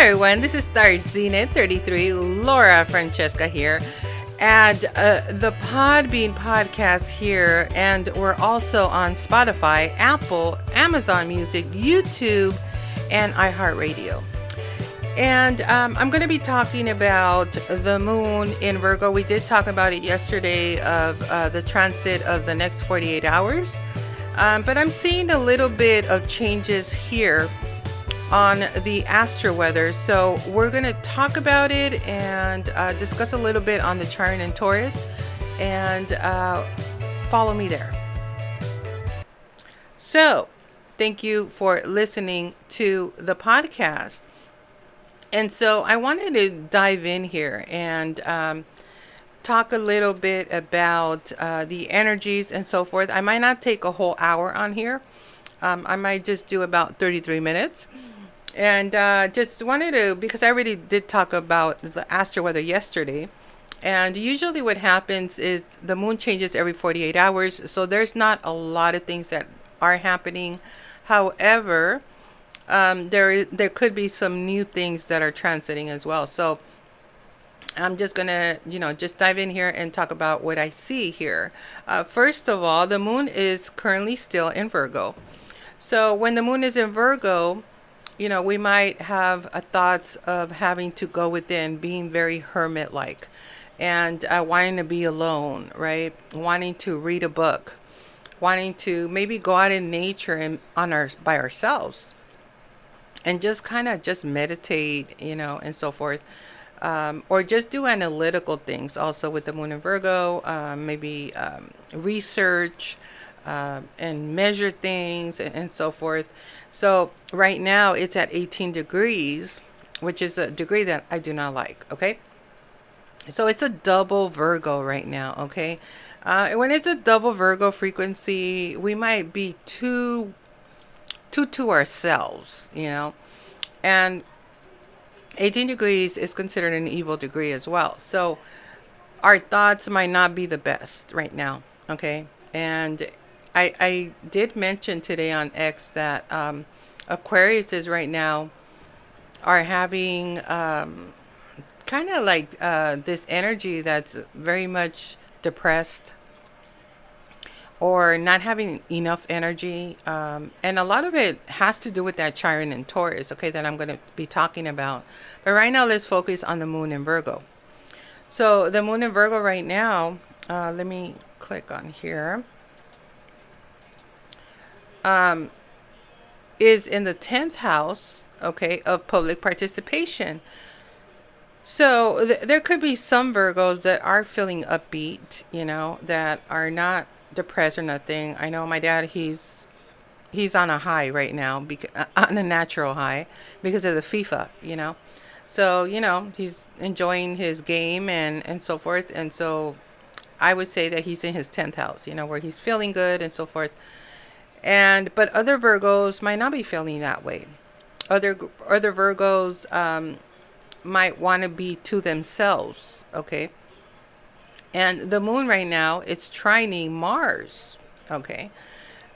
everyone, this is Starzenith33, Laura Francesca here, and the Podbean podcast here, and we're also on Spotify, Apple, Amazon Music, YouTube, and iHeartRadio. And I'm going to be talking about the moon in Virgo. We did talk about it yesterday of the transit of the next 48 hours, but I'm seeing a little bit of changes here on the Astroweather. So we're going to talk about it and discuss a little bit on the Trine and Taurus, and follow me there. So thank you for listening to the podcast. And so I wanted to dive in here and talk a little bit about the energies and so forth. I might not take a whole hour on here. I might just do about 33 minutes. And just wanted to, because I already did talk about the Astroweather yesterday. And usually what happens is the moon changes every 48 hours. So there's not a lot of things that are happening. However, there could be some new things that are transiting as well. So I'm just going to, just dive in here and talk about what I see here. First of all, the moon is currently still in Virgo. So when the moon is in Virgo, we might have thoughts of having to go within, being very hermit-like, and wanting to be alone, right? Wanting to read a book, wanting to maybe go out in nature and by ourselves, and just kind of just meditate, and so forth, or just do analytical things. Also with the moon in Virgo, maybe research and measure things and so forth. So right now it's at 18 degrees, which is a degree that I do not like. Okay. So it's a double Virgo right now. Okay. When it's a double Virgo frequency, we might be too to ourselves, and 18 degrees is considered an evil degree as well. So our thoughts might not be the best right now. Okay. And I did mention today on X that Aquariuses right now are having kind of like this energy that's very much depressed or not having enough energy. And a lot of it has to do with that Trine and Taurus, okay, that I'm going to be talking about. But right now, let's focus on the moon in Virgo. So the moon in Virgo right now, let me click on here. Is in the 10th house, okay, of public participation. So there could be some Virgos that are feeling upbeat, that are not depressed or nothing. I know my dad, he's on a high right now, on a natural high because of the FIFA, So, he's enjoying his game and so forth. And so I would say that he's in his 10th house, where he's feeling good and so forth. But other Virgos might not be feeling that way. Other Virgos might want to be to themselves, okay? And the moon right now, it's trining Mars, okay?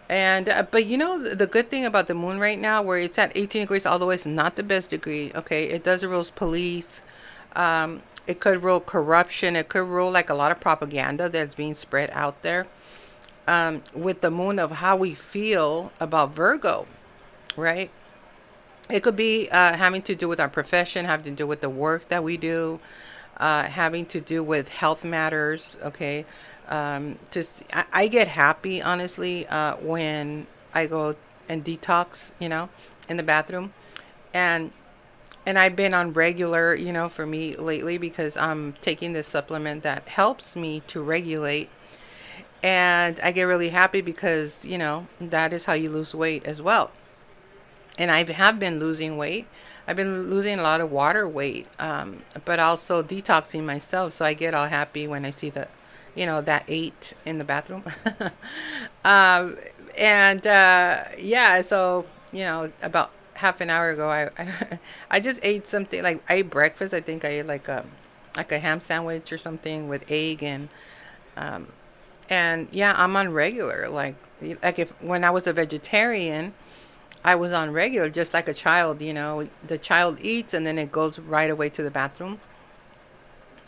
And but the good thing about the moon right now, where it's at 18 degrees, although it's not the best degree, okay? It does rule police. It could rule corruption. It could rule like a lot of propaganda that's being spread out there. With the moon of how we feel about Virgo, right? It could be having to do with our profession, having to do with the work that we do, having to do with health matters, okay? I get happy, honestly, when I go and detox, in the bathroom. And I've been on regular, for me lately, because I'm taking this supplement that helps me to regulate. And I get really happy because, that is how you lose weight as well. And I have been losing weight. I've been losing a lot of water weight, but also detoxing myself. So I get all happy when I see that 8 in the bathroom. Yeah, so, about half an hour ago, I just ate something, like I ate breakfast. I think I ate like a ham sandwich or something with egg and yeah, I'm on regular. Like if when I was a vegetarian, I was on regular, just like a child, the child eats and then it goes right away to the bathroom.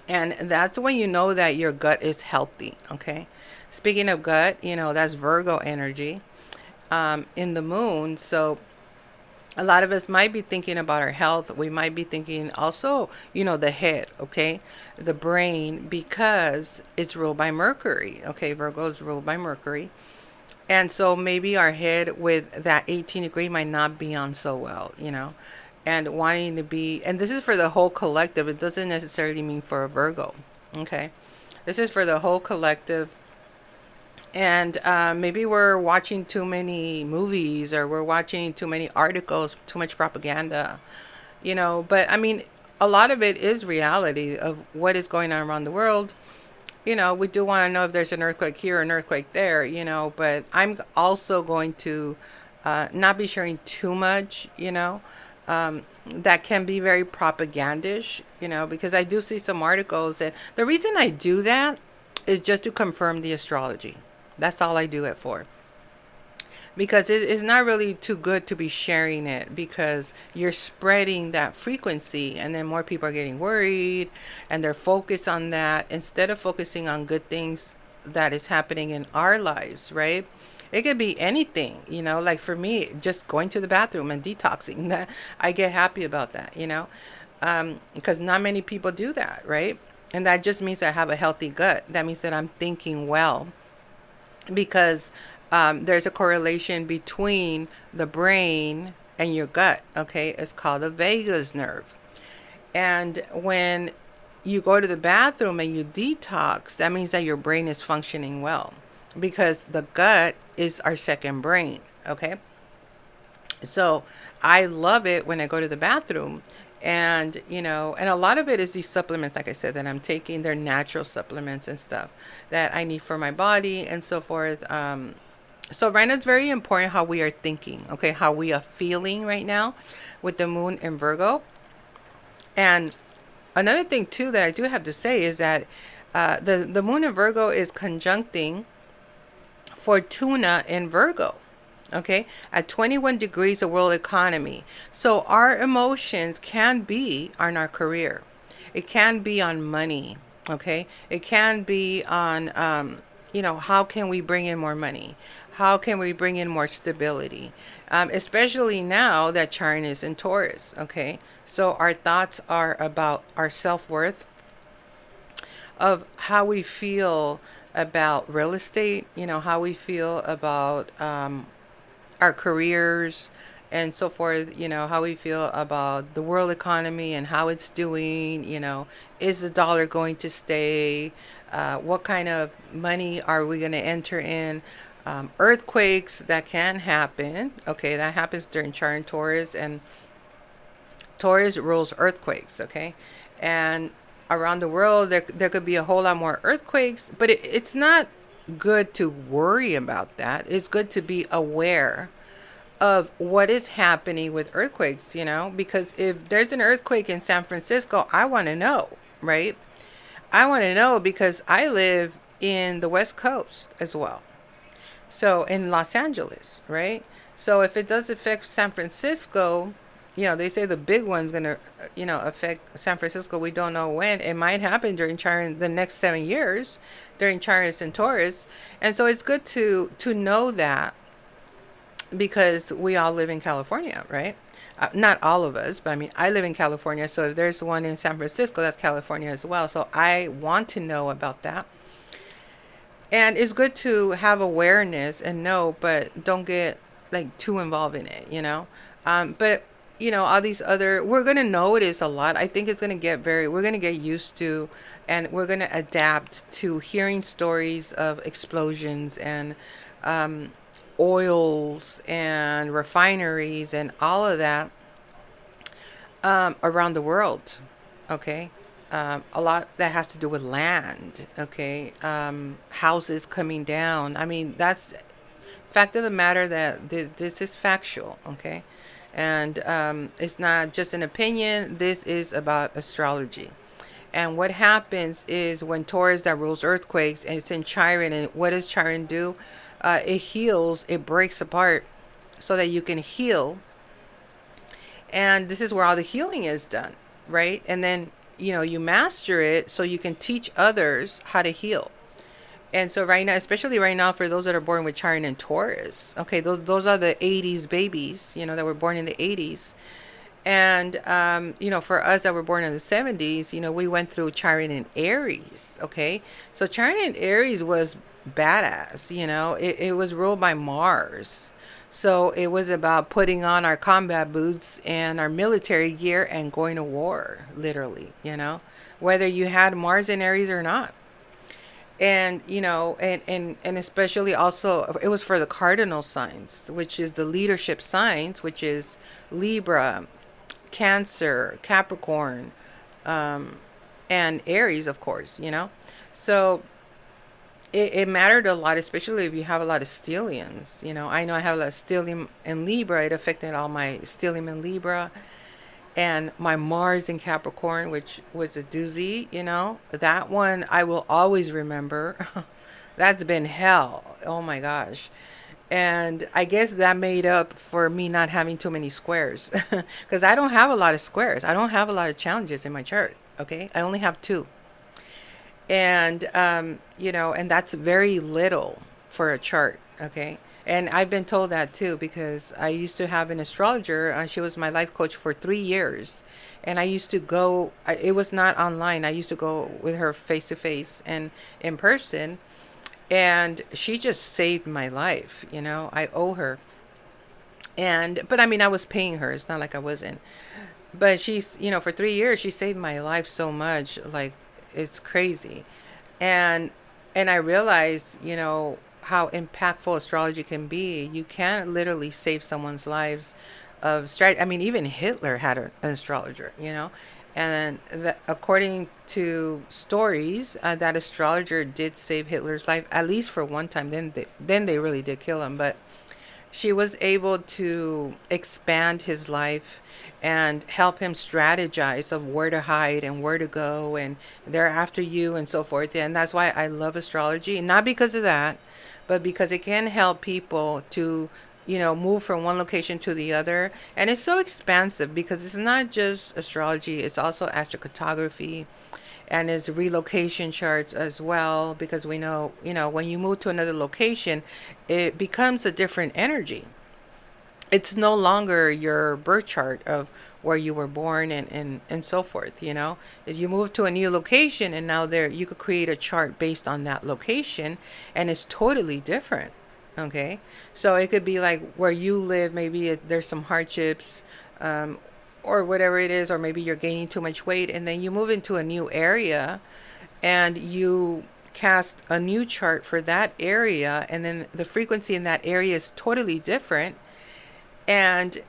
And that's when you know that your gut is healthy. Okay. Speaking of gut, that's Virgo energy in the moon. So a lot of us might be thinking about our health. We might be thinking also, the head, okay, the brain, because it's ruled by Mercury. Okay. Virgo is ruled by Mercury. And so maybe our head with that 18 degree might not be on so well, and wanting to be, and this is for the whole collective. It doesn't necessarily mean for a Virgo. Okay. This is for the whole collective. And maybe we're watching too many movies, or we're watching too many articles, too much propaganda, but I mean, a lot of it is reality of what is going on around the world. We do want to know if there's an earthquake here, an earthquake there, but I'm also going to not be sharing too much, that can be very propagandish, because I do see some articles. And the reason I do that is just to confirm the astrology. That's all I do it for. Because it's not really too good to be sharing it, because you're spreading that frequency and then more people are getting worried and they're focused on that instead of focusing on good things that is happening in our lives, right? It could be anything, like for me, just going to the bathroom and detoxing. That I get happy about that, because not many people do that, right? And that just means I have a healthy gut. That means that I'm thinking well, because there's a correlation between the brain and your gut. Okay, it's called the vagus nerve. And when you go to the bathroom and you detox, that means that your brain is functioning well, because the gut is our second brain. Okay, so I love it when I go to the bathroom. And and a lot of it is these supplements, like I said, that I'm taking. They're natural supplements and stuff that I need for my body and so forth. So right now it's very important how we are thinking, okay, how we are feeling right now with the moon in Virgo. And another thing too that I do have to say is that the moon in Virgo is conjuncting Fortuna in Virgo. Okay, at 21 degrees of world economy. So our emotions can be on our career. It can be on money. Okay, it can be on, how can we bring in more money? How can we bring in more stability? Especially now that Trine is in Taurus. Okay, so our thoughts are about our self-worth, of how we feel about real estate, how we feel about our careers and so forth, how we feel about the world economy and how it's doing, is the dollar going to stay? What kind of money are we going to enter in? Earthquakes that can happen. Okay, that happens during Trine Taurus, and Taurus rules earthquakes. Okay, and around the world there could be a whole lot more earthquakes, but it's not good to worry about that. It's good to be aware of what is happening with earthquakes, because if there's an earthquake in San Francisco, I want to know, right? I want to know because I live in the West Coast as well. So in Los Angeles, right? So if it does affect San Francisco, they say the big one's going to, affect San Francisco. We don't know when. It might happen during the next 7 years, during Taurus and Taurus. And so it's good to know that, because we all live in California, right? Not all of us, but I mean, I live in California. So if there's one in San Francisco, that's California as well. So I want to know about that. And it's good to have awareness and know, but don't get like too involved in it, But, all these other, we're going to notice a lot. I think it's going to we're going to get used to, and we're going to adapt to hearing stories of explosions and oils and refineries and all of that around the world. Okay. A lot that has to do with land. Okay. Houses coming down. I mean, that's fact of the matter, that this is factual. Okay. And it's not just an opinion. This is about astrology. And what happens is when Taurus, that rules earthquakes, and it's in Chiron, and what does Chiron do? It heals, it breaks apart so that you can heal. And this is where all the healing is done, right? And then, you master it so you can teach others how to heal. And so right now, especially right now, for those that are born with Trine and Taurus, okay, those are the 80s babies, that were born in the 80s. And, for us that were born in the 70s, we went through Trine and Aries, okay? So Trine and Aries was badass, it was ruled by Mars. So it was about putting on our combat boots and our military gear and going to war, literally, whether you had Mars in Aries or not. And and especially also it was for the cardinal signs, which is the leadership signs, which is Libra, Cancer, Capricorn, and Aries, of course. So it mattered a lot, especially if you have a lot of stelliums. I know I have a lot of stellium in Libra. It affected all my stellium in Libra, and my Mars in Capricorn, which was a doozy. That one I will always remember. That's been hell. Oh my gosh. And I guess that made up for me not having too many squares, because I don't have a lot of squares. I don't have a lot of challenges in my chart. Okay. I only have 2. And, and that's very little for a chart. Okay. And I've been told that too, because I used to have an astrologer. She was my life coach for 3 years. And I used to go, it was not online. I used to go with her face to face and in person. And she just saved my life. I owe her. But I mean, I was paying her. It's not like I wasn't. But she's, for 3 years, she saved my life so much. Like, it's crazy. And I realized, how impactful astrology can be. You can literally save someone's lives of strategy. I mean, even Hitler had an astrologer, and according to stories, that astrologer did save Hitler's life, at least for one time. Then they really did kill him. But she was able to expand his life and help him strategize of where to hide and where to go, and they're after you and so forth. And that's why I love astrology, not because of that, but because it can help people to, move from one location to the other. And it's so expansive because it's not just astrology, it's also astrocartography, and it's relocation charts as well, because we know, when you move to another location, it becomes a different energy. It's no longer your birth chart of where you were born and so forth. As you move to a new location, and now there you could create a chart based on that location, and it's totally different. Okay, so it could be like where you live, maybe there's some hardships, or whatever it is, or maybe you're gaining too much weight, and then you move into a new area and you cast a new chart for that area, and then the frequency in that area is totally different. And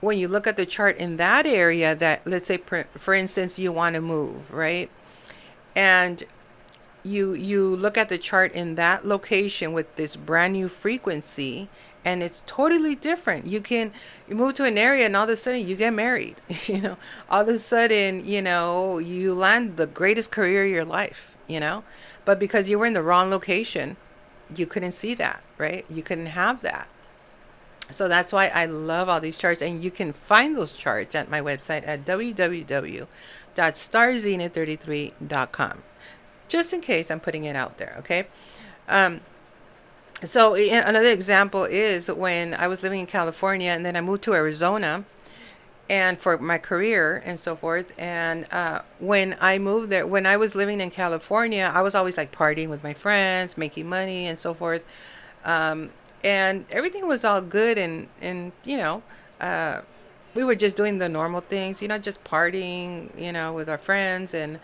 when you look at the chart in that area, that, let's say, for instance, you want to move, right? And you look at the chart in that location with this brand new frequency, and it's totally different. You move to an area, and all of a sudden you get married. All of a sudden, you land the greatest career of your life. But because you were in the wrong location, you couldn't see that, right? You couldn't have that. So that's why I love all these charts, and you can find those charts at my website at www.starzenith33.com. Just in case I'm putting it out there, okay? So another example is when I was living in California, and then I moved to Arizona, and for my career and so forth. And when I moved there, when I was living in California, I was always like partying with my friends, making money and so forth. And everything was all good, and we were just doing the normal things, just partying, with our friends, and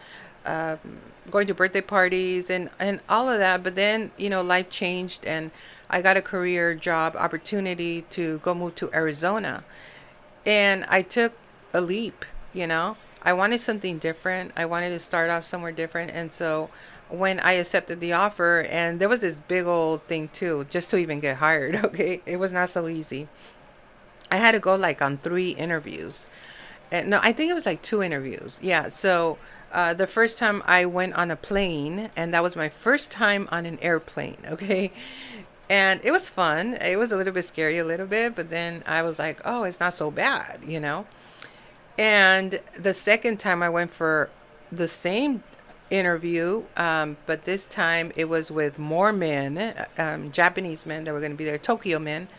going to birthday parties and all of that. But then, life changed, and I got a career job opportunity to go move to Arizona. And I took a leap, I wanted something different. I wanted to start off somewhere different. And so when I accepted the offer, and there was this big old thing too, just to even get hired, okay? It was not so easy. I had to go like on 3 interviews. And no, I think it was like 2 interviews. Yeah. So the first time I went on a plane, and that was my first time on an airplane, okay? And it was fun. It was a little bit scary, a little bit, but then I was like, oh, it's not so bad, you know? And the second time I went for the same interview, but this time it was with more men, Japanese men that were going to be there, Tokyo men.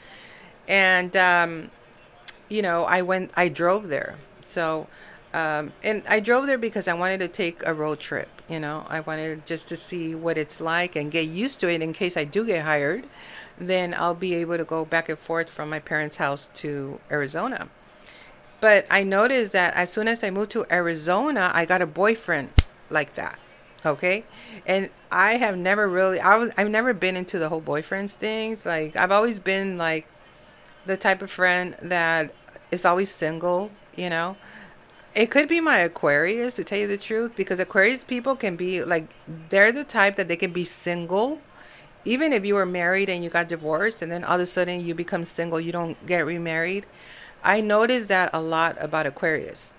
And, I drove there. So, and I drove there because I wanted to take a road trip. I wanted just to see what it's like and get used to it in case I do get hired. Then I'll be able to go back and forth from my parents' house to Arizona. But I noticed that as soon as I moved to Arizona, I got a boyfriend like that. Okay. And I have never really, I've never been into the whole boyfriends things. Like, I've always been like the type of friend that is always single, you know. It could be my Aquarius, to tell you the truth, because Aquarius people can be like, they're the type that they can be single. Even if you were married and you got divorced and then all of a sudden you become single, you don't get remarried. I noticed that a lot about Aquarius,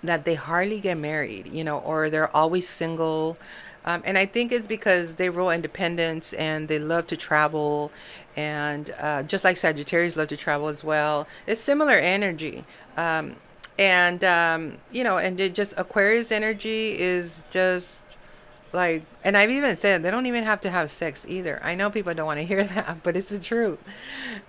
that they hardly get married, or they're always single. And I think it's because they rule independence and they love to travel. And just like Sagittarius love to travel as well. It's similar energy. And it just Aquarius energy is just like, and I've even said they don't even have to have sex either. I know people don't want to hear that, but it's the truth.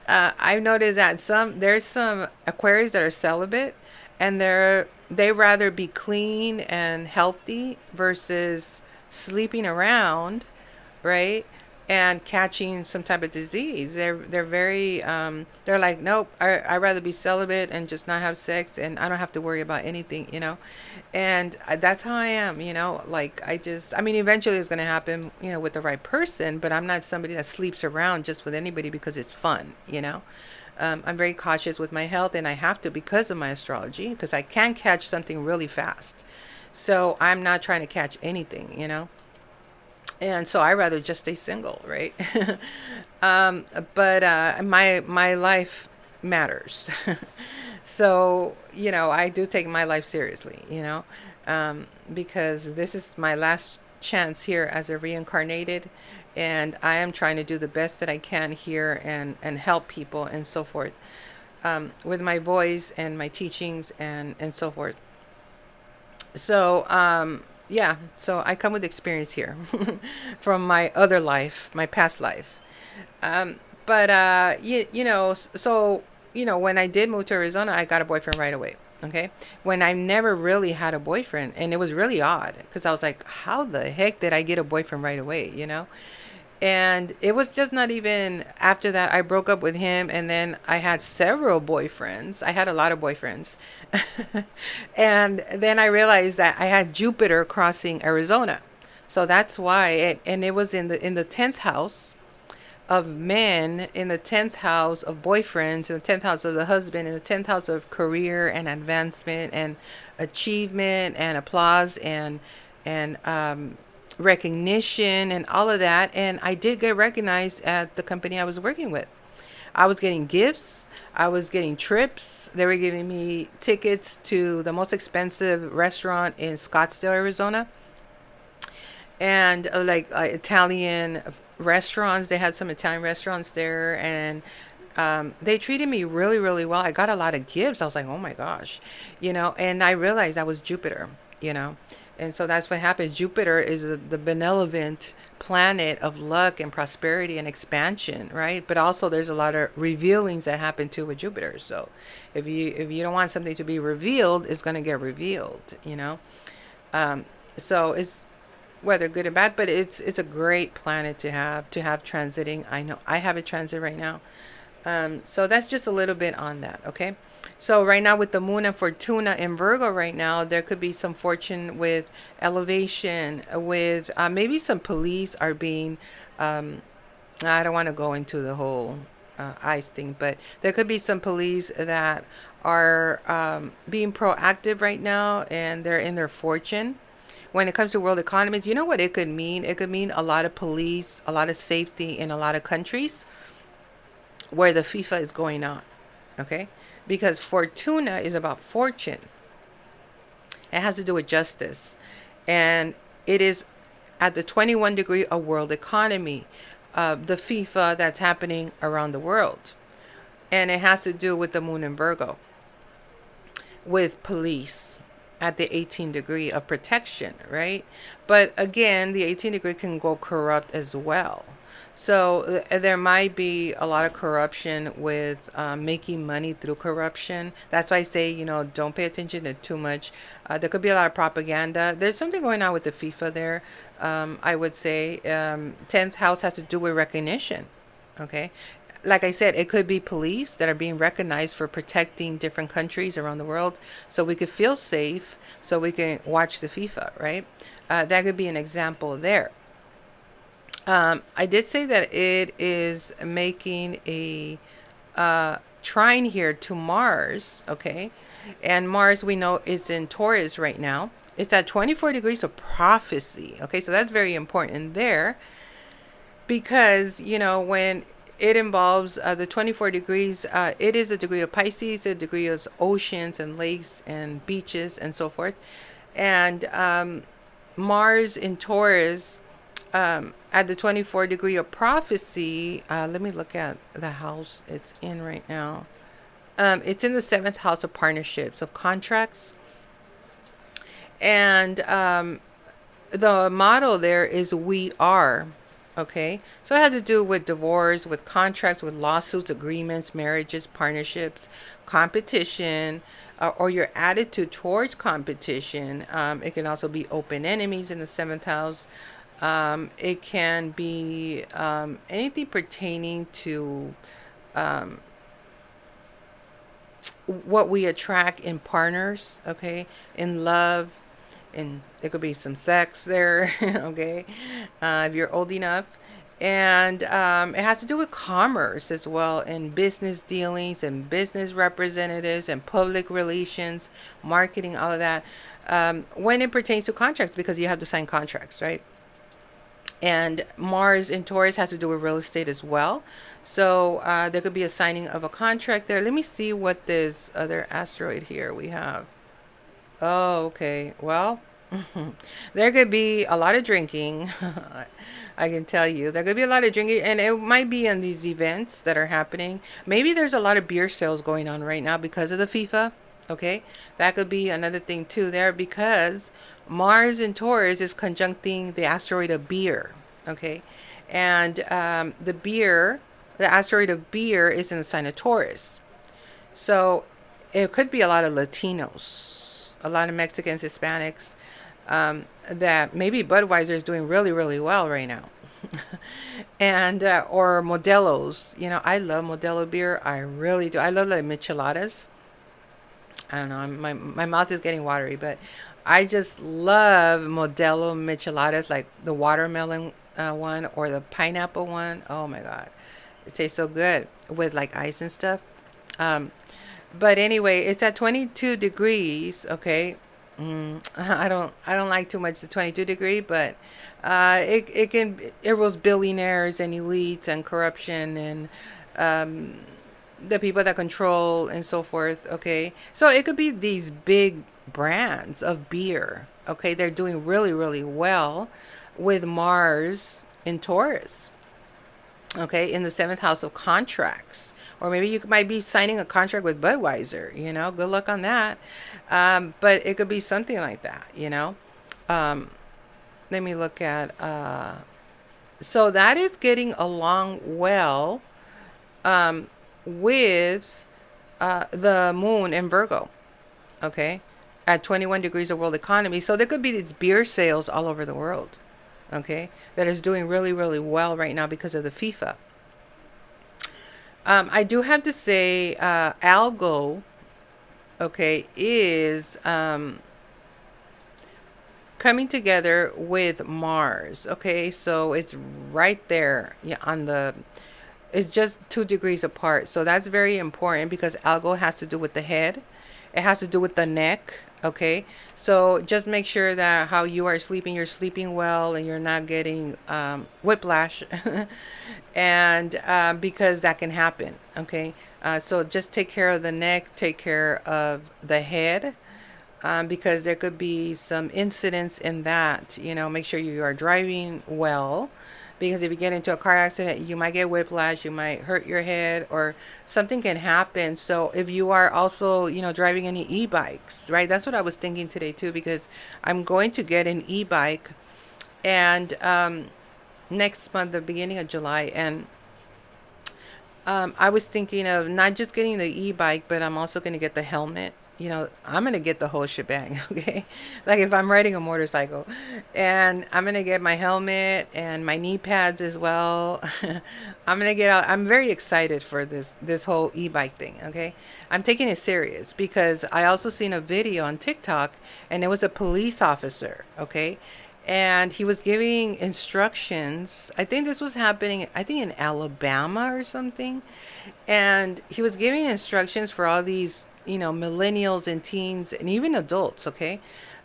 I've noticed that there's some Aquarius that are celibate, and they rather be clean and healthy versus sleeping around, right? And catching some type of disease. They're very they're like, nope, I'd rather be celibate and just not have sex, and I don't have to worry about anything. And that's how I am. Like, I mean, eventually it's going to happen, with the right person, but I'm not somebody that sleeps around just with anybody because it's fun. I'm very cautious with my health, and I have to because of my astrology, because I can catch something really fast. So I'm not trying to catch anything. And so I rather just stay single, right? But my life matters. So, I do take my life seriously, because this is my last chance here as a reincarnated, and I am trying to do the best that I can here and help people and so forth, with my voice and my teachings and so forth. So, yeah, so I come with experience here from my other life, my past life. But when I did move to Arizona, I got a boyfriend right away. Okay. When I never really had a boyfriend, and it was really odd because I was like, how the heck did I get a boyfriend right away? And it was just not even after that I broke up with him, and then I had several boyfriends. I had a lot of boyfriends. And then I realized that I had Jupiter crossing Arizona. So that's why and it was in the 10th house of men, in the 10th house of boyfriends, in the 10th house of the husband, in the 10th house of career and advancement and achievement and applause and recognition and all of that. And I did get recognized at the company I was working with. I was getting gifts. I was getting trips. They were giving me tickets to the most expensive restaurant in Scottsdale, Arizona. And Italian restaurants. They had some Italian restaurants there. And they treated me really, really well. I got a lot of gifts. I was like, oh my gosh, and I realized that was Jupiter. And so that's what happens. Jupiter is the benevolent planet of luck and prosperity and expansion, right? But also there's a lot of revealings that happen too with Jupiter. So if you don't want something to be revealed, it's going to get revealed. So it's whether good or bad, but it's a great planet to have transiting. I know I have a transit right now. So that's just a little bit on that, okay? So right now with the Moon and Fortuna in Virgo right now, there could be some fortune with elevation, with maybe some police are being, I don't want to go into the whole ice thing, but there could be some police that are being proactive right now, and they're in their fortune. When it comes to world economies, you know what it could mean? It could mean a lot of police, a lot of safety in a lot of countries where the FIFA is going on, okay? Because Fortuna is about fortune. It has to do with justice. And it is at the 21 degree of world economy. the FIFA that's happening around the world. And it has to do with the moon in Virgo, with police at the 18 degree of protection, right? But again, the 18 degree can go corrupt as well. So there might be a lot of corruption with making money through corruption. That's why I say, don't pay attention to too much. There could be a lot of propaganda. There's something going on with the FIFA there. I would say 10th house has to do with recognition. Okay. Like I said, it could be police that are being recognized for protecting different countries around the world so we could feel safe, so we can watch the FIFA, right? That could be an example there. I did say that it is making a trine here to Mars, okay? And Mars, we know, is in Taurus right now. It's at 24 degrees of prophecy, okay? So that's very important there because, when it involves the 24 degrees, it is a degree of Pisces, a degree of oceans and lakes and beaches and so forth. And Mars in Taurus, at the 24 degree of prophecy, let me look at the house it's in right now. It's in the 7th house of partnerships, of contracts. And the motto there is "We Are." Okay, so it has to do with divorce, with contracts, with lawsuits, agreements, marriages, partnerships, competition, or your attitude towards competition. It can also be open enemies in the 7th house. It can be anything pertaining to what we attract in partners, okay, in love, and there could be some sex there, okay, if you're old enough. And it has to do with commerce as well, and business dealings and business representatives and public relations, marketing, all of that. When it pertains to contracts, because you have to sign contracts, right? And Mars in Taurus has to do with real estate as well. So there could be a signing of a contract there. Let me see what this other asteroid here we have. Oh, okay. Well, there could be a lot of drinking. I can tell you. There could be a lot of drinking, and it might be in these events that are happening. Maybe there's a lot of beer sales going on right now because of the FIFA. Okay. That could be another thing too there because Mars in Taurus is conjuncting the asteroid of beer. Okay. And the asteroid of beer is in the sign of Taurus. So it could be a lot of Latinos, a lot of Mexicans, Hispanics, that maybe Budweiser is doing really, really well right now. And, or Modelo's, I love Modelo beer. I really do. I love the micheladas. I don't know. My mouth is getting watery, but I just love Modelo micheladas, like the watermelon one or the pineapple one. Oh my God. It tastes so good with like ice and stuff. But anyway, it's at 22 degrees. Okay. I don't like too much the 22 degree, but it was billionaires and elites and corruption and the people that control and so forth. Okay, so it could be these big brands of beer. Okay, they're doing really, really well with Mars in Taurus. Okay, in the 7th house of contracts. Or maybe you might be signing a contract with Budweiser, good luck on that. But it could be something like that. Let me look at, so that is getting along well with the moon in Virgo, okay, at 21 degrees of world economy. So there could be these beer sales all over the world, okay, that is doing really, really well right now because of the FIFA. I do have to say, Algo, okay, is coming together with Mars. Okay, so it's right there it's just 2 degrees apart. So that's very important because Algo has to do with the head. It has to do with the neck. Okay, so just make sure that how you are sleeping, you're sleeping well and you're not getting whiplash. And because that can happen. Okay, so just take care of the neck, take care of the head. Because there could be some incidents in that, make sure you are driving well because if you get into a car accident, you might get whiplash, you might hurt your head, or something can happen. So if you are also, driving any e-bikes, right? That's what I was thinking today too, because I'm going to get an e-bike, and next month, the beginning of July, and I was thinking of not just getting the e-bike, but I'm also going to get the helmet. I'm going to get the whole shebang, okay? Like if I'm riding a motorcycle, and I'm going to get my helmet and my knee pads as well. I'm going to get out. I'm very excited for this whole e-bike thing, okay? I'm taking it serious because I also seen a video on TikTok, and it was a police officer, okay? And he was giving instructions. I think this was happening, I think in Alabama or something. And he was giving instructions for all these, millennials and teens and even adults, okay,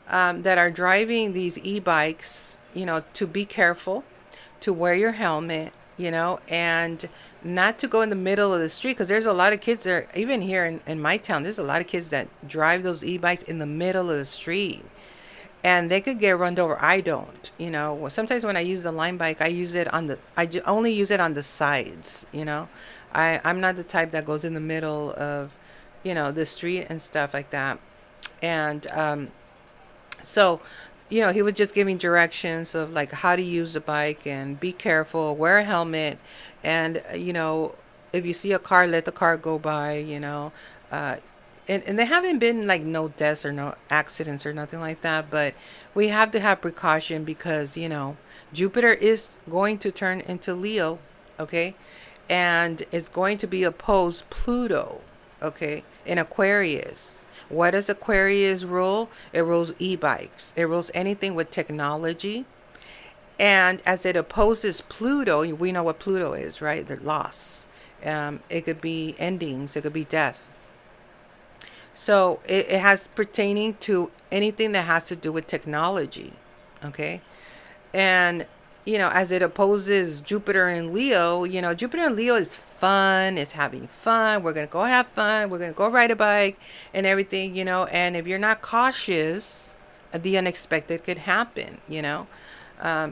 that are driving these e-bikes, to be careful, to wear your helmet, and not to go in the middle of the street, because there's a lot of kids there, even here in my town, there's a lot of kids that drive those e-bikes in the middle of the street, and they could get run over. I don't, sometimes when I use the line bike, I use it on only use it on the sides. I'm not the type that goes in the middle of, the street and stuff like that. And so, he was just giving directions of like how to use the bike and be careful, wear a helmet, and if you see a car, let the car go by. And there haven't been like no deaths or no accidents or nothing like that, but we have to have precaution because Jupiter is going to turn into Leo, okay, and it's going to be opposed Pluto, okay, in Aquarius. What does Aquarius rule? It rules e-bikes. It rules anything with technology. And as it opposes Pluto, we know what Pluto is, right? The loss. It could be endings. It could be death. So it has pertaining to anything that has to do with technology, okay? And, as it opposes Jupiter and Leo, Jupiter and Leo is fun, it's having fun. We're going to go have fun. We're going to go ride a bike and everything, and if you're not cautious, the unexpected could happen,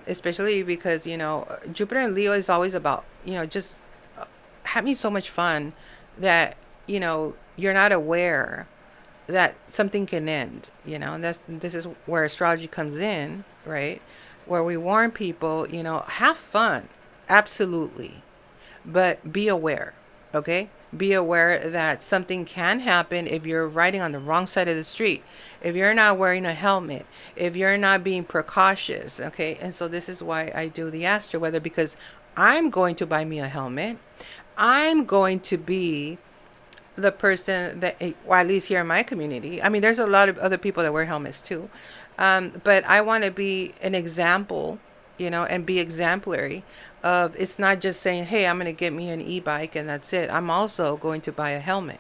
especially because, Jupiter and Leo is always about, just having so much fun that, you're not aware that something can end, and this is where astrology comes in, right? Where we warn people, have fun, absolutely, but be aware, okay? Be aware that something can happen if you're riding on the wrong side of the street, if you're not wearing a helmet, if you're not being precautious, okay? And so this is why I do the Astroweather, because I'm going to buy me a helmet. I'm going to be the person that, well, at least here in my community, I mean, there's a lot of other people that wear helmets too. But I want to be an example, and be exemplary of, it's not just saying, hey, I'm going to get me an e-bike and that's it. I'm also going to buy a helmet.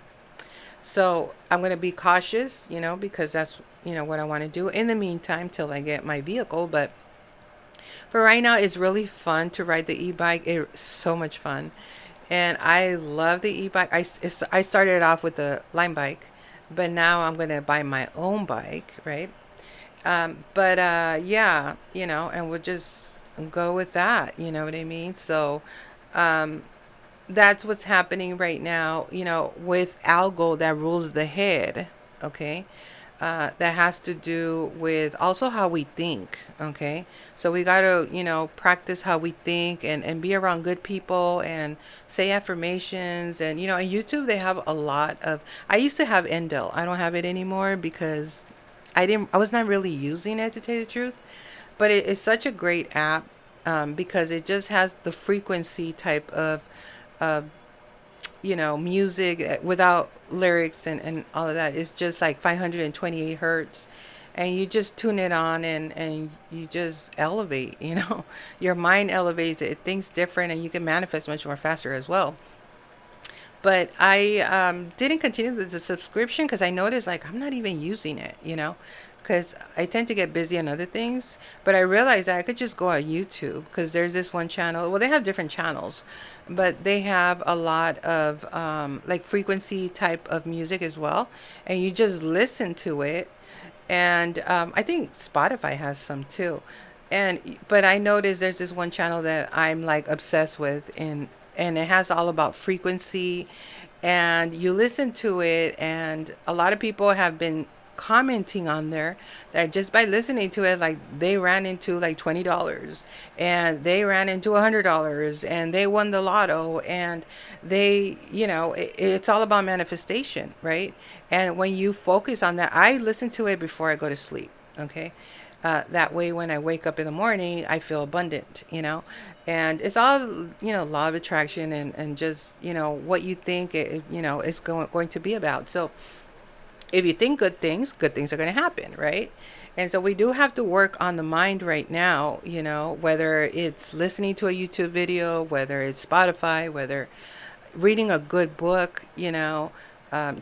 So I'm going to be cautious, because that's, what I want to do in the meantime till I get my vehicle. But for right now, it's really fun to ride the e-bike. It's so much fun. And I love the e-bike. I started off with the line bike, but now I'm going to buy my own bike, right? Yeah, and we'll just go with that, you know what I mean? So that's what's happening right now, with algo that rules the head, okay? That has to do with also how we think, okay? So we got to, practice how we think, and be around good people and say affirmations. And, on YouTube, they have a lot of, I used to have Endel. I don't have it anymore because I was not really using it, to tell you the truth. But it is such a great app, because it just has the frequency type of, music without lyrics and all of that. It's just like 528 hertz, and you just tune it on, and you just elevate, your mind elevates, it thinks different, and you can manifest much more faster as well. But I didn't continue the subscription because I noticed like I'm not even using it, because I tend to get busy on other things. But I realized that I could just go on YouTube, because there's this one channel. Well, they have different channels, but they have a lot of like frequency type of music as well. And you just listen to it. And I think Spotify has some too. But I noticed there's this one channel that I'm like obsessed with, and it has all about frequency, and you listen to it, and a lot of people have been commenting on there that just by listening to it, like they ran into like $20, and they ran into $100, and they won the lotto, and it's all about manifestation, right? And when you focus on that, I listen to it before I go to sleep. Okay. That way, when I wake up in the morning, I feel abundant, and it's all, law of attraction, and just, what you think, is going to be about. So if you think good things are going to happen, right? And so we do have to work on the mind right now, whether it's listening to a YouTube video, whether it's Spotify, whether reading a good book,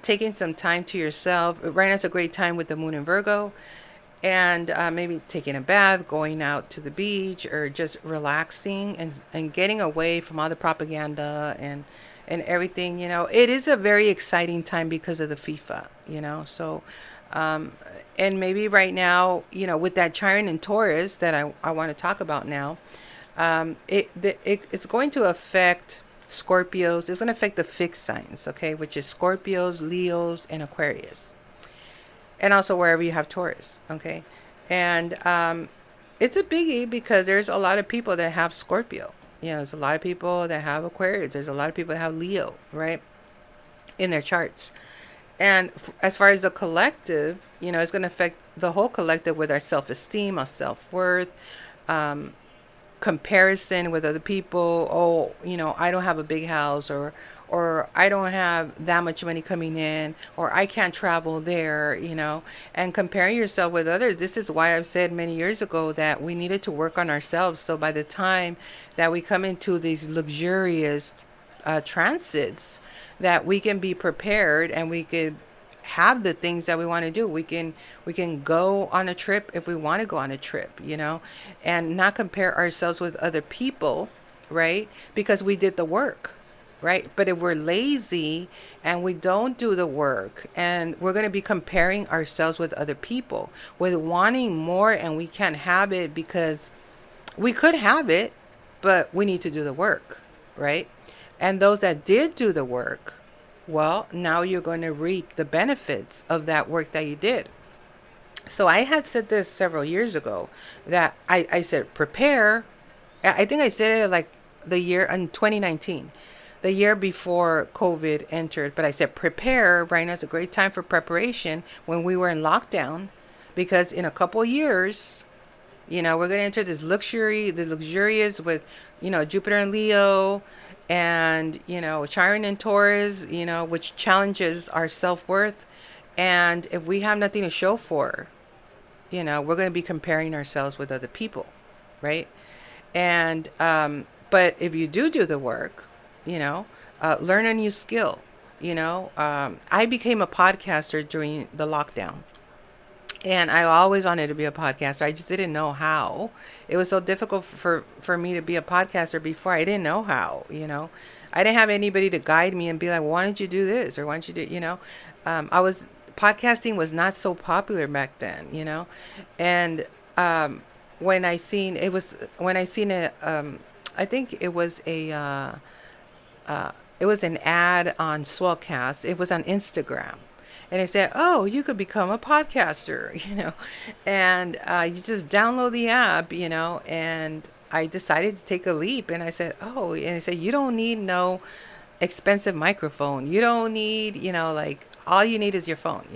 taking some time to yourself. Right now is a great time with the moon in Virgo, and maybe taking a bath, going out to the beach, or just relaxing, and getting away from all the propaganda and everything. It is a very exciting time because of the FIFA, so and maybe right now, with that Trine and Taurus that I want to talk about now, it's going to affect Scorpios. It's going to affect the fixed signs, okay, which is Scorpios, Leos, and Aquarius, and also wherever you have Taurus, okay? And it's a biggie because there's a lot of people that have Scorpio. There's a lot of people that have Aquarius. There's a lot of people that have Leo, right, in their charts. And as far as the collective, it's going to affect the whole collective with our self-esteem, our self-worth, comparison with other people. Oh, I don't have a big house, or I don't have that much money coming in, or I can't travel there, and comparing yourself with others. This is why I've said many years ago that we needed to work on ourselves. So by the time that we come into these luxurious transits, that we can be prepared, and we could have the things that we want to do. We can go on a trip if we want to go on a trip, and not compare ourselves with other people, right? Because we did the work, right? But if we're lazy and we don't do the work, and we're going to be comparing ourselves with other people, with wanting more, and we can't have it because we could have it, but we need to do the work, right? And those that did do the work, well, now you're going to reap the benefits of that work that you did. So I had said this several years ago, that I said, prepare. I think I said it like the year in 2019, the year before COVID entered. But I said, prepare. Right now is a great time for preparation when we were in lockdown, because in a couple of years, we're going to enter this luxurious with, Jupiter and Leo, and, Chiron and Taurus, which challenges our self-worth. And if we have nothing to show for, we're going to be comparing ourselves with other people, right? And, but if you do the work, learn a new skill, I became a podcaster during the lockdown. And I always wanted to be a podcaster. I just didn't know how. It was so difficult for me to be a podcaster before. I didn't know how, I didn't have anybody to guide me and be like, why don't you do this? Or why don't you do, podcasting was not so popular back then, And when I seen it, I think it was it was an ad on Swellcast. It was on Instagram. And they said, oh, you could become a podcaster, and you just download the app, and I decided to take a leap. And I said, oh, and they said, you don't need no expensive microphone. You don't need, like, all you need is your phone,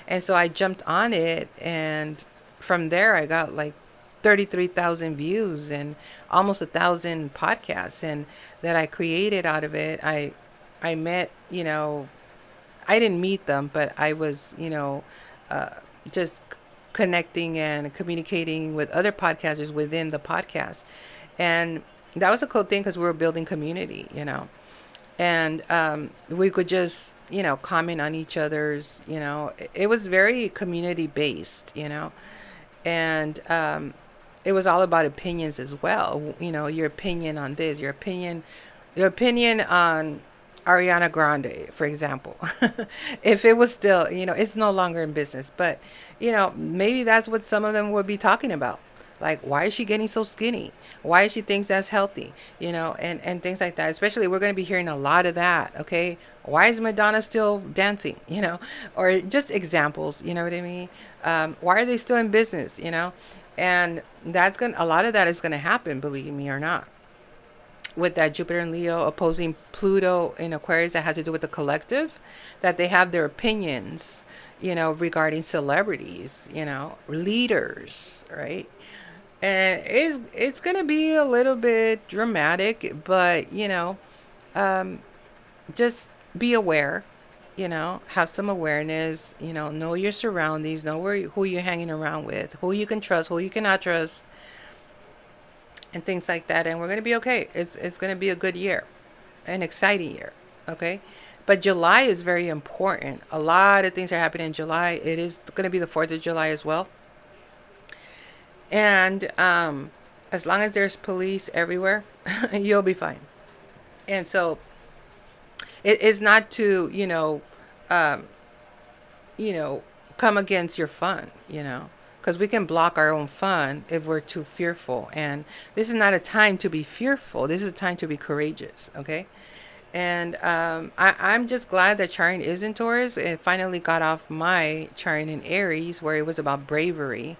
And so I jumped on it, and from there I got like 33,000 views and almost 1,000 podcasts, and that I created out of it. I met, I didn't meet them, but I was, just connecting and communicating with other podcasters within the podcast. And that was a cool thing because we were building community, and we could just, comment on each other's, it was very community based, and it was all about opinions as well. Your opinion on this, your opinion on Ariana Grande, for example. If it was still, it's no longer in business, but maybe that's what some of them would be talking about. Like, why is she getting so skinny? Why is she thinks that's healthy? And things like that. Especially, we're going to be hearing a lot of that. Okay. Why is Madonna still dancing? Or just examples. You know what I mean? Why are they still in business? And a lot of that is going to happen, believe me or not, with that Jupiter and Leo opposing Pluto in Aquarius. That has to do with the collective, that they have their opinions, regarding celebrities, leaders, right? And it's gonna be a little bit dramatic, but just be aware, have some awareness, know your surroundings, know who you're hanging around with, who you can trust, who you cannot trust, and things like that. And we're gonna be okay. It's gonna be a good year, an exciting year. Okay. But July is very important. A lot of things are happening in July. It is going to be the 4th of July as well. And as long as there's police everywhere, you'll be fine. And so it is not to, um, come against your fun, because we can block our own fun if we're too fearful. And this is not a time to be fearful. This is a time to be courageous. Okay. And I'm just glad that Trine is in Taurus. It finally got off my Trine in Aries, where it was about bravery.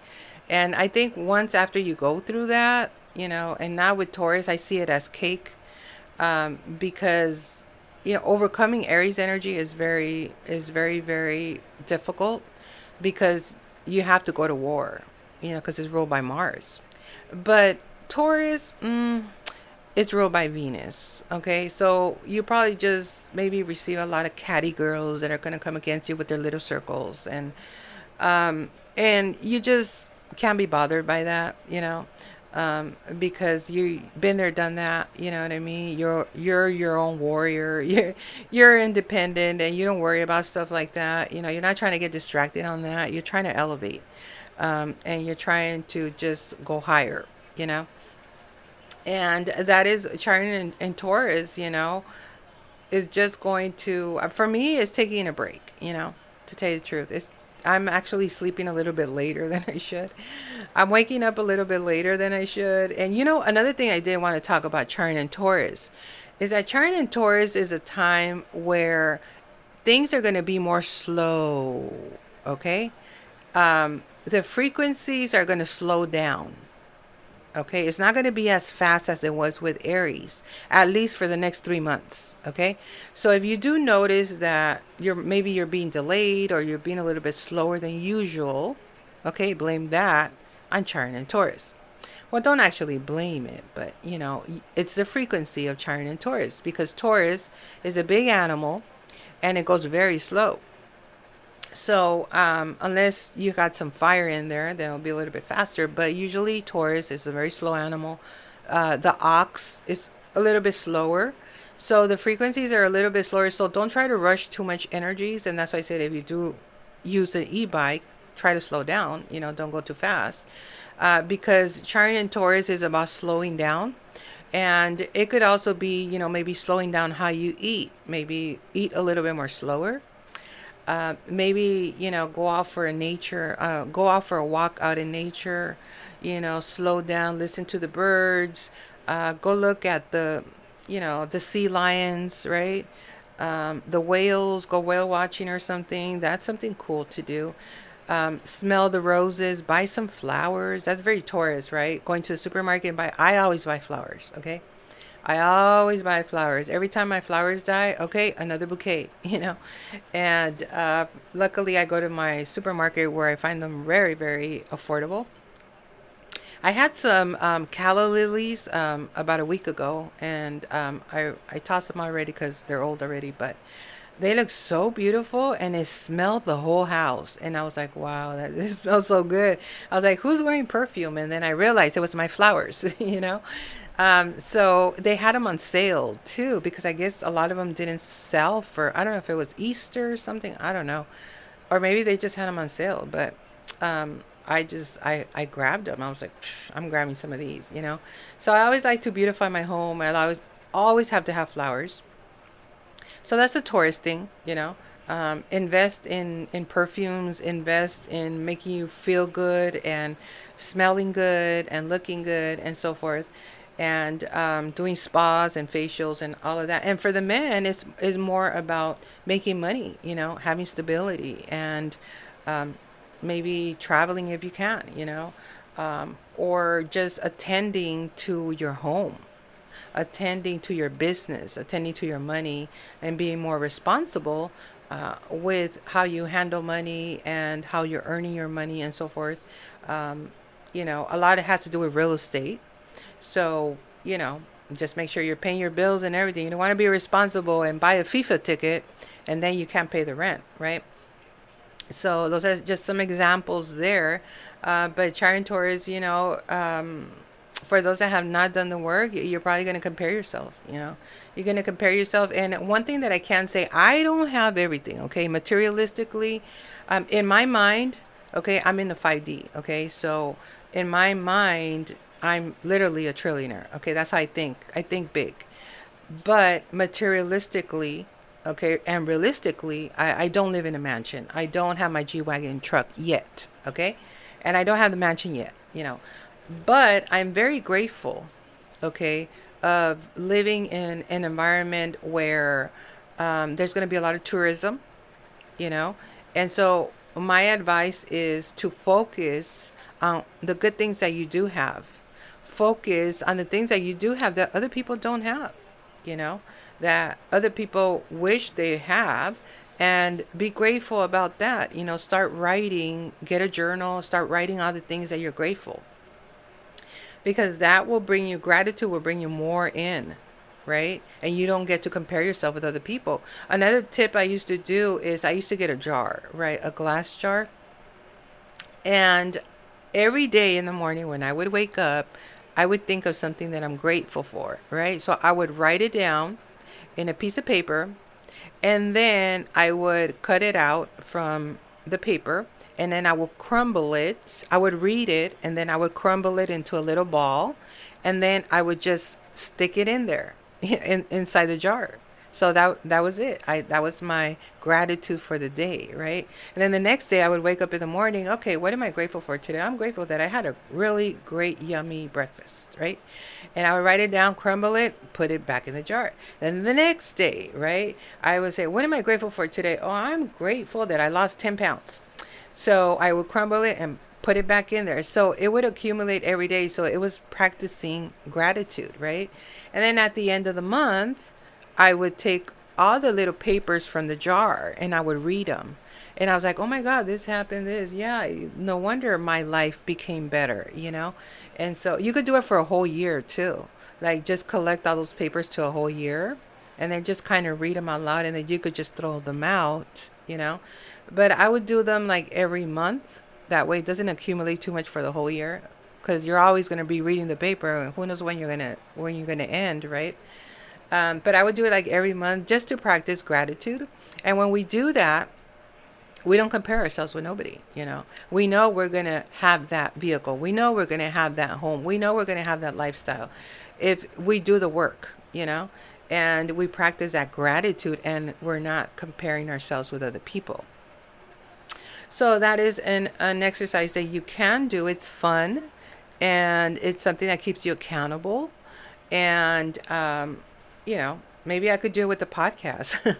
And I think once after you go through that, and now with Taurus, I see it as cake, because overcoming Aries energy is very, very difficult, because you have to go to war, because it's ruled by Mars. But Taurus, it's ruled by Venus. Okay, so you probably just maybe receive a lot of catty girls that are going to come against you with their little circles, and you just can't be bothered by that, because you've been there, done that. You know what I mean? You're your own warrior. You're independent, and you don't worry about stuff like that. You're not trying to get distracted on that. You're trying to elevate, and you're trying to just go higher. And that is Trine and Taurus, is just going to, for me, is taking a break, to tell you the truth. I'm actually sleeping a little bit later than I should. I'm waking up a little bit later than I should. And another thing I did want to talk about Trine and Taurus is that Trine and Taurus is a time where things are going to be more slow. Okay. The frequencies are going to slow down. Okay, it's not going to be as fast as it was with Aries, at least for the next 3 months. Okay, so if you do notice that you're being delayed, or you're being a little bit slower than usual, okay, blame that on Trine and Taurus. Well, don't actually blame it, but it's the frequency of Trine and Taurus, because Taurus is a big animal and it goes very slow. So unless you got some fire in there, then it'll be a little bit faster. But usually Taurus is a very slow animal. The ox is a little bit slower. So the frequencies are a little bit slower. So don't try to rush too much energies. And that's why I said, if you do use an e-bike, try to slow down. Don't go too fast. Because Trine and Taurus is about slowing down. And it could also be, maybe slowing down how you eat. Maybe eat a little bit more slower. Maybe, go out for a walk out in nature, slow down, listen to the birds, go look at the sea lions, right? The whales, go whale watching or something. That's something cool to do. Smell the roses, buy some flowers. That's very Taurus, right? Going to the supermarket and I always buy flowers. Okay. I always buy flowers. Every time my flowers die, okay, another bouquet, And luckily, I go to my supermarket where I find them very, very affordable. I had some calla lilies about a week ago, and I tossed them already because they're old already, but they look so beautiful, and it smelled the whole house. And I was like, wow, this smells so good. I was like, who's wearing perfume? And then I realized it was my flowers, So they had them on sale too, because I guess a lot of them didn't sell for, I don't know if it was Easter or something. I don't know. Or maybe they just had them on sale, but I grabbed them. I was like, I'm grabbing some of these, So I always like to beautify my home. I always have to have flowers. So that's the Taurus thing, Invest in perfumes, invest in making you feel good and smelling good and looking good and so forth. And doing spas and facials and all of that. And for the men, it's more about making money, having stability and maybe traveling if you can, or just attending to your home, attending to your business, attending to your money, and being more responsible with how you handle money and how you're earning your money and so forth. A lot of it has to do with real estate. So, just make sure you're paying your bills and everything. You don't want to be responsible and buy a FIFA ticket and then you can't pay the rent, right? So those are just some examples there. But Chiron Taurus, for those that have not done the work, you're probably going to compare yourself, You're going to compare yourself. And one thing that I can say, I don't have everything, okay? Materialistically, in my mind, okay, I'm in the 5D, okay? So in my mind, I'm literally a trillionaire, okay? That's how I think. I think big. But materialistically, okay, and realistically, I don't live in a mansion. I don't have my G-Wagon truck yet, okay? And I don't have the mansion yet, But I'm very grateful, okay, of living in an environment where there's going to be a lot of tourism, And so my advice is to focus on the good things that you do have. Focus on the things that you do have that other people don't have, that other people wish they have, and be grateful about that. Start writing, get a journal, start writing all the things that you're grateful, because that will bring you, gratitude will bring you more in, right? And you don't get to compare yourself with other people. Another tip I used to do is I used to get a jar, right? A glass jar. And every day in the morning when I would wake up, I would think of something that I'm grateful for, right? So I would write it down in a piece of paper, and then I would cut it out from the paper, and then I would crumble it. I would read it, and then I would crumble it into a little ball, and then I would just stick it in there inside the jar. So that was it. That was my gratitude for the day, right? And then the next day I would wake up in the morning, okay, what am I grateful for today? I'm grateful that I had a really great, yummy breakfast, right? And I would write it down, crumble it, put it back in the jar. Then the next day, right, I would say, what am I grateful for today? Oh, I'm grateful that I lost 10 pounds. So I would crumble it and put it back in there. So it would accumulate every day. So it was practicing gratitude, right? And then at the end of the month, I would take all the little papers from the jar and I would read them. And I was like, oh my God, this happened, this. Yeah, no wonder my life became better, And so you could do it for a whole year too. Like just collect all those papers to a whole year and then just kind of read them out loud, and then you could just throw them out, But I would do them like every month. That way it doesn't accumulate too much for the whole year, because you're always going to be reading the paper, and who knows when you're gonna end, right? But I would do it like every month just to practice gratitude. And when we do that, we don't compare ourselves with nobody. We know we're going to have that vehicle. We know we're going to have that home. We know we're going to have that lifestyle if we do the work, and we practice that gratitude, and we're not comparing ourselves with other people. So that is an exercise that you can do. It's fun, and it's something that keeps you accountable. And, maybe I could do it with the podcast.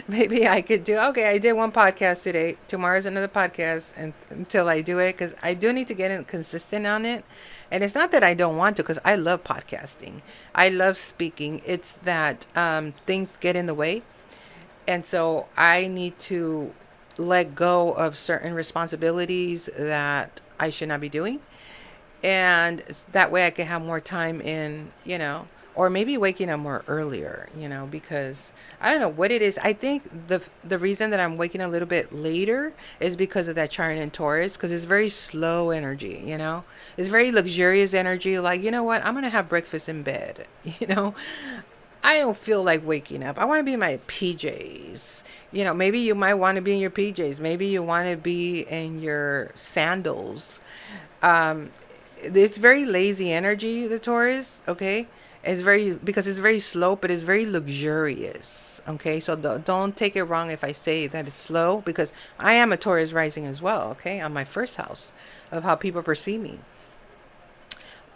Maybe I could okay, I did one podcast today. Tomorrow's another podcast, and until I do it, because I do need to get consistent on it. And it's not that I don't want to, because I love podcasting. I love speaking. It's that things get in the way. And so I need to let go of certain responsibilities that I should not be doing. And that way I can have more time in, or maybe waking up more earlier, because I don't know what it is. I think the reason that I'm waking a little bit later is because of that Chiron and Taurus, because it's very slow energy, it's very luxurious energy. Like, you know what? I'm going to have breakfast in bed, I don't feel like waking up. I want to be in my PJs. Maybe you might want to be in your PJs. Maybe you want to be in your sandals. It's very lazy energy, the Taurus, okay? It's very, because it's very slow, but it's very luxurious. Okay, so don't take it wrong if I say that it's slow, because I am a Taurus rising as well. Okay, on my first house of how people perceive me.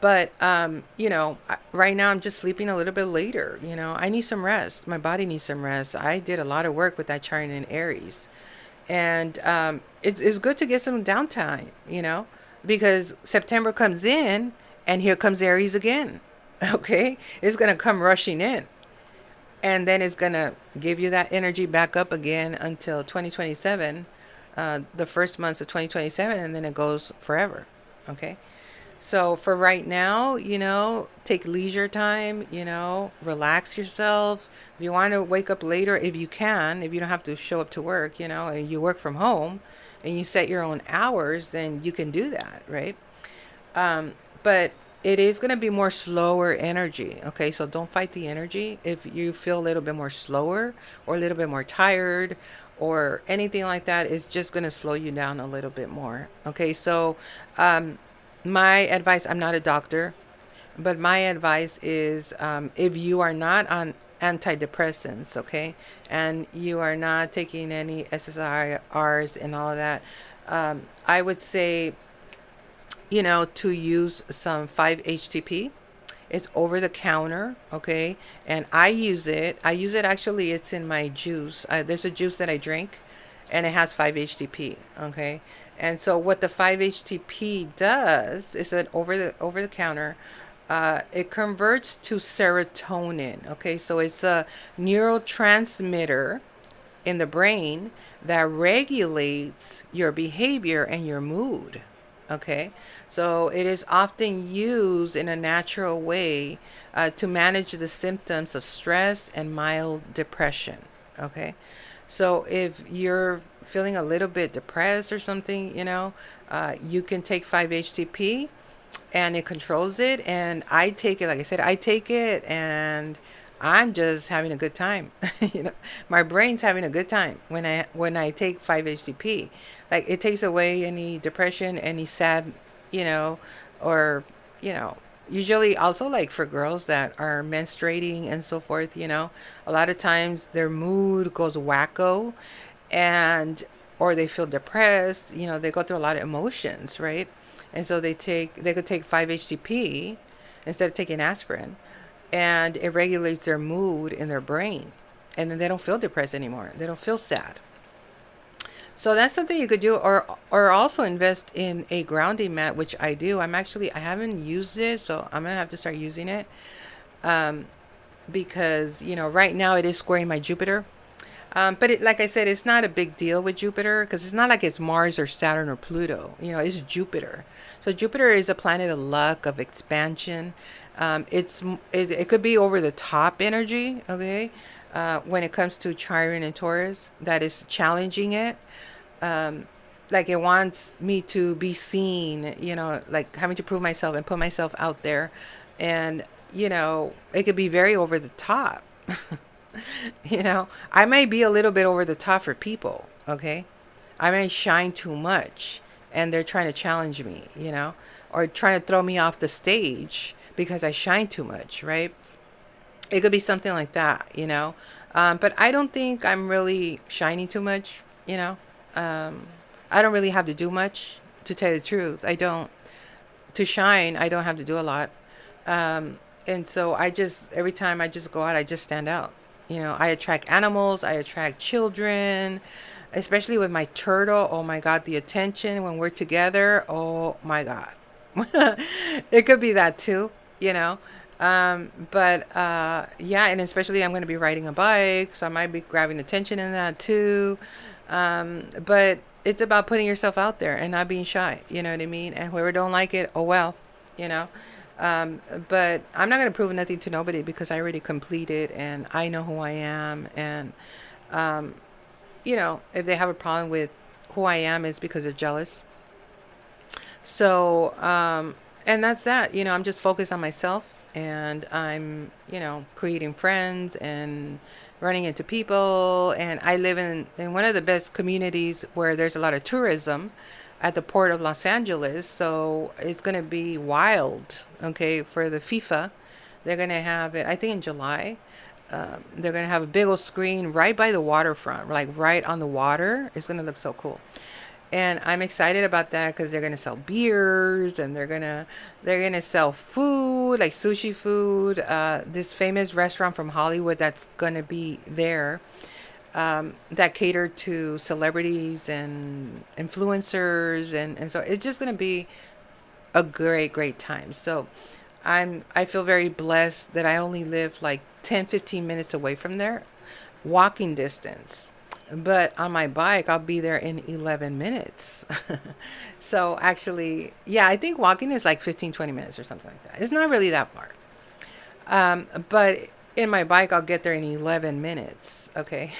But right now I'm just sleeping a little bit later. I need some rest. My body needs some rest. I did a lot of work with that Trine in Aries, and it's good to get some downtime. Because September comes in, and here comes Aries again. Okay, it's gonna come rushing in, and then it's gonna give you that energy back up again until 2027, the first months of 2027, and then it goes forever. Okay. So for right now, take leisure time, relax yourself. If you want to wake up later, if you can, if you don't have to show up to work, and you work from home and you set your own hours, then you can do that, right? But it is going to be more slower energy. Okay. So don't fight the energy. If you feel a little bit more slower or a little bit more tired or anything like that, it's just going to slow you down a little bit more. Okay. So, my advice, I'm not a doctor, but my advice is, if you are not on antidepressants, okay, and you are not taking any SSRIs and all of that, I would say, to use some 5-HTP. It's over the counter, okay, and I use it. Actually, it's in my juice. There's a juice that I drink, and it has 5-HTP, okay. And so what the 5-HTP does is that over the counter, it converts to serotonin. Okay, so it's a neurotransmitter in the brain that regulates your behavior and your mood. Okay, so it is often used in a natural way to manage the symptoms of stress and mild depression. Okay, so if you're feeling a little bit depressed or something, you can take 5-HTP, and it controls it. And I take it, like I said, I take it, and I'm just having a good time. My brain's having a good time when I take 5-HTP. Like, it takes away any depression, any sad, or usually also, like, for girls that are menstruating and so forth, a lot of times their mood goes wacko, and or they feel depressed, they go through a lot of emotions, right? And so they could take 5-HTP instead of taking aspirin, and it regulates their mood in their brain, and then they don't feel depressed anymore. They don't feel sad. So that's something you could do, or also invest in a grounding mat, which I do. I haven't used it, so I'm gonna have to start using it, because right now it is squaring my Jupiter. But like I said, it's not a big deal with Jupiter, because it's not like it's Mars or Saturn or Pluto. It's Jupiter. So Jupiter is a planet of luck, of expansion. It could be over the top energy, okay, when it comes to Trine and Taurus, that is challenging it. Like, it wants me to be seen, like having to prove myself and put myself out there. And, it could be very over the top. I might be a little bit over the top for people, okay? I might shine too much, and they're trying to challenge me, or trying to throw me off the stage because I shine too much, right? It could be something like that, but I don't think I'm really shining too much, I don't really have to do much, to tell you the truth. I don't. To shine, I don't have to do a lot. And so every time I just go out, I just stand out. I attract animals, I attract children, especially with my turtle. Oh my God, the attention when we're together. Oh my God. It could be that too, but yeah, and especially I'm going to be riding a bike, so I might be grabbing attention in that too. But it's about putting yourself out there and not being shy, you know what I mean? And whoever don't like it, oh well, you know. But I'm not going to prove nothing to nobody, because I already completed and I know who I am. And, if they have a problem with who I am, it's because they're jealous. So, and that's that. I'm just focused on myself, and I'm, creating friends and running into people. And I live in one of the best communities where there's a lot of tourism, at the port of Los Angeles. So it's going to be wild, okay, for the FIFA, They're going to have it, I think in July. They're going to have a big old screen right by the waterfront, like right on the water. It's going to look so cool. And I'm excited about that because they're gonna sell beers, and they're gonna sell food like sushi food. This famous restaurant from Hollywood that's gonna be there, that cater to celebrities and influencers, and so it's just gonna be a great time. So I feel very blessed that I only live like 10-15 minutes away from there, walking distance. But on my bike, I'll be there in 11 minutes. So actually, yeah, I think walking is like 15-20 minutes or something like that. It's not really that far. But in my bike, I'll get there in 11 minutes. Okay.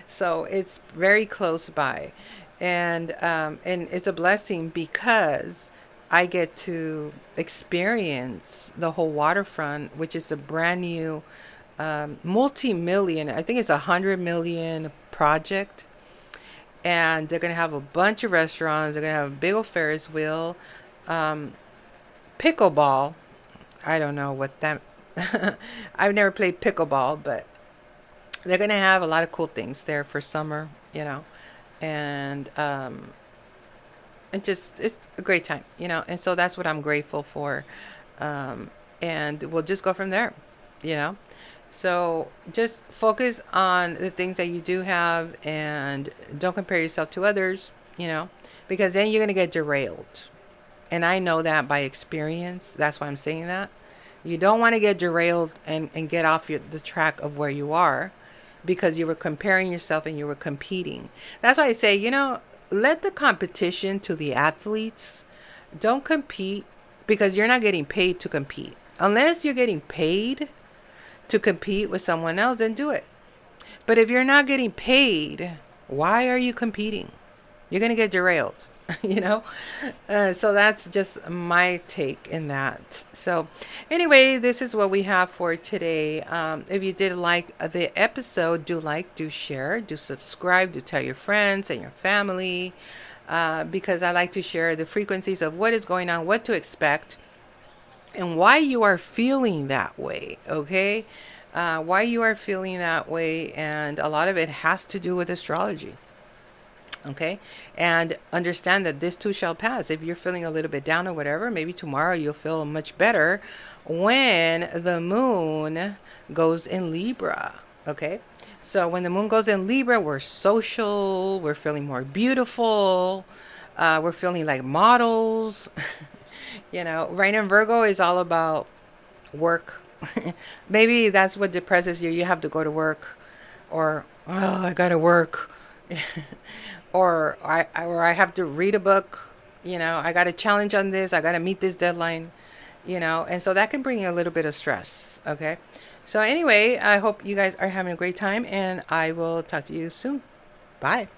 So it's very close by. And it's a blessing because I get to experience the whole waterfront, which is a brand new multi-million, I think it's 100 million project. And they're going to have a bunch of restaurants. They're going to have a big old Ferris wheel, pickleball. I don't know what that, I've never played pickleball, but they're going to have a lot of cool things there for summer, and it's a great time, and so that's what I'm grateful for. And we'll just go from there, you know. So just focus on the things that you do have, and don't compare yourself to others, because then you're going to get derailed. And I know that by experience. That's why I'm saying that. You don't want to get derailed and get off the track of where you are, because you were comparing yourself and you were competing. That's why I say, let the competition to the athletes. Don't compete, because you're not getting paid to compete. Unless you're getting paid to compete with someone else, then do it. But if you're not getting paid, why are you competing? You're going to get derailed, So that's just my take in that. So anyway, this is what we have for today. If you did like the episode, do share, do subscribe, do tell your friends and your family, because I like to share the frequencies of what is going on, what to expect, and why you are feeling that way, okay? Why you are feeling that way, and a lot of it has to do with astrology, okay? And understand that this too shall pass. If you're feeling a little bit down or whatever, maybe tomorrow you'll feel much better when the moon goes in Libra, okay? So when the moon goes in Libra, we're social, we're feeling more beautiful, we're feeling like models. Right in Virgo is all about work. Maybe that's what depresses you. You have to go to work, or I gotta work, or I have to read a book. I got a challenge on this. I gotta meet this deadline. And so that can bring a little bit of stress. Okay. So anyway, I hope you guys are having a great time, and I will talk to you soon. Bye.